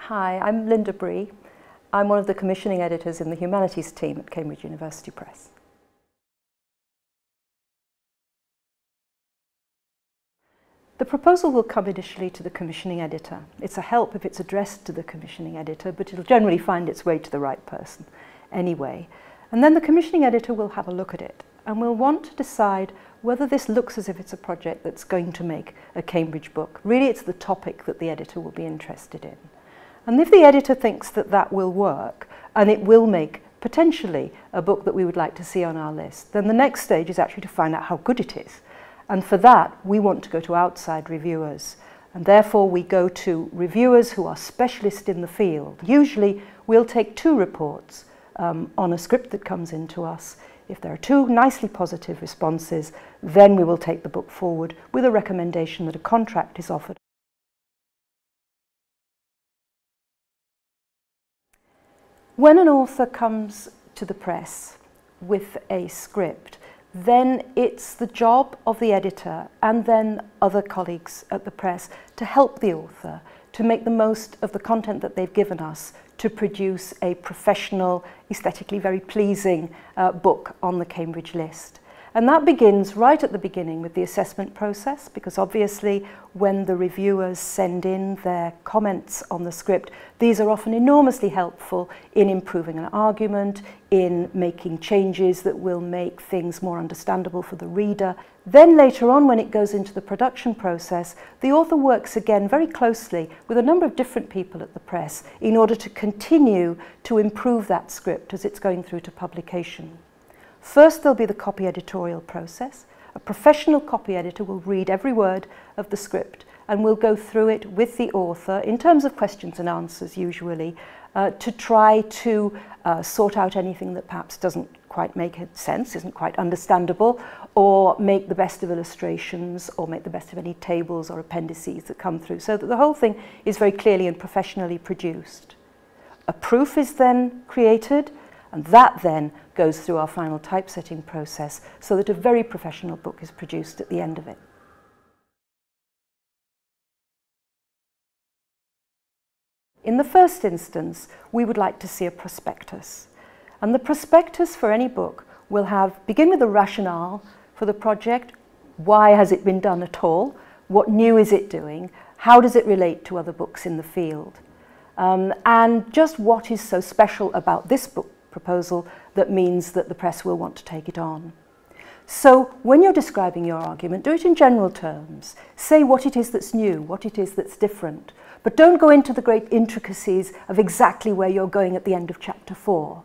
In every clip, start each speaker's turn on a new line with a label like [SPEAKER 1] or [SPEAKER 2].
[SPEAKER 1] Hi, I'm Linda Bree. I'm one of the commissioning editors in the humanities team at Cambridge University Press. The proposal will come initially to the commissioning editor. It's a help if it's addressed to the commissioning editor, but it'll generally find its way to the right person anyway. And then the commissioning editor will have a look at it and will want to decide whether this looks as if it's a project that's going to make a Cambridge book. Really, it's the topic that the editor will be interested in. And if the editor thinks that that will work and it will make potentially a book that we would like to see on our list, then the next stage is actually to find out how good it is. And for that, we want to go to outside reviewers. And therefore, we go to reviewers who are specialists in the field. Usually, we'll take 2 reports on a script that comes into us. If there are 2 nicely positive responses, then we will take the book forward with a recommendation that a contract is offered. When an author comes to the press with a script, then it's the job of the editor and then other colleagues at the press to help the author to make the most of the content that they've given us to produce a professional, aesthetically very pleasing book on the Cambridge list. And that begins right at the beginning with the assessment process, because obviously when the reviewers send in their comments on the script, these are often enormously helpful in improving an argument, in making changes that will make things more understandable for the reader. Then later on, when it goes into the production process, the author works again very closely with a number of different people at the press in order to continue to improve that script as it's going through to publication. First, there'll be the copy editorial process. A professional copy editor will read every word of the script and will go through it with the author in terms of questions and answers usually to try to sort out anything that perhaps doesn't quite make sense, isn't quite understandable, or make the best of illustrations or make the best of any tables or appendices that come through, so that the whole thing is very clearly and professionally produced. A proof is then created, and that then goes through our final typesetting process so that a very professional book is produced at the end of it. In the first instance, we would like to see a prospectus. And the prospectus for any book will begin with the rationale for the project. Why has it been done at all? What new is it doing? How does it relate to other books in the field? And just what is so special about this book proposal that means that the press will want to take it on. So when you're describing your argument, do it in general terms. Say what it is that's new, what it is that's different. But don't go into the great intricacies of exactly where you're going at the end of chapter 4.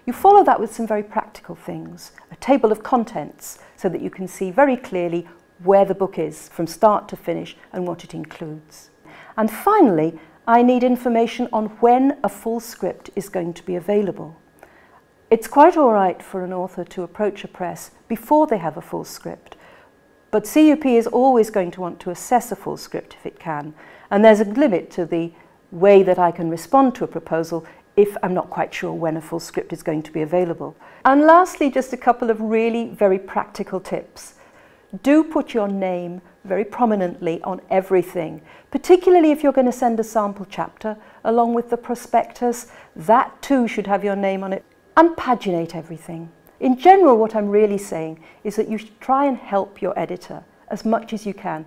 [SPEAKER 1] You follow that with some very practical things. A table of contents so that you can see very clearly where the book is from start to finish and what it includes. And finally, I need information on when a full script is going to be available. It's quite all right for an author to approach a press before they have a full script, but CUP is always going to want to assess a full script if it can, and there's a limit to the way that I can respond to a proposal if I'm not quite sure when a full script is going to be available. And lastly, just a couple of really very practical tips. Do put your name very prominently on everything, particularly if you're going to send a sample chapter along with the prospectus. That too should have your name on it. And paginate everything. In general, what I'm really saying is that you should try and help your editor as much as you can.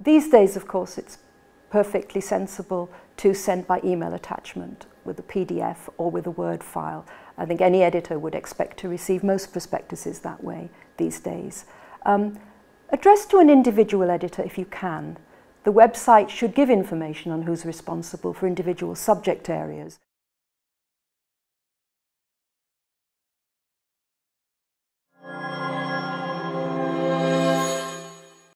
[SPEAKER 1] These days, of course, it's perfectly sensible to send by email attachment with a PDF or with a Word file. I think any editor would expect to receive most prospectuses that way these days. Address to an individual editor if you can. The website should give information on who's responsible for individual subject areas.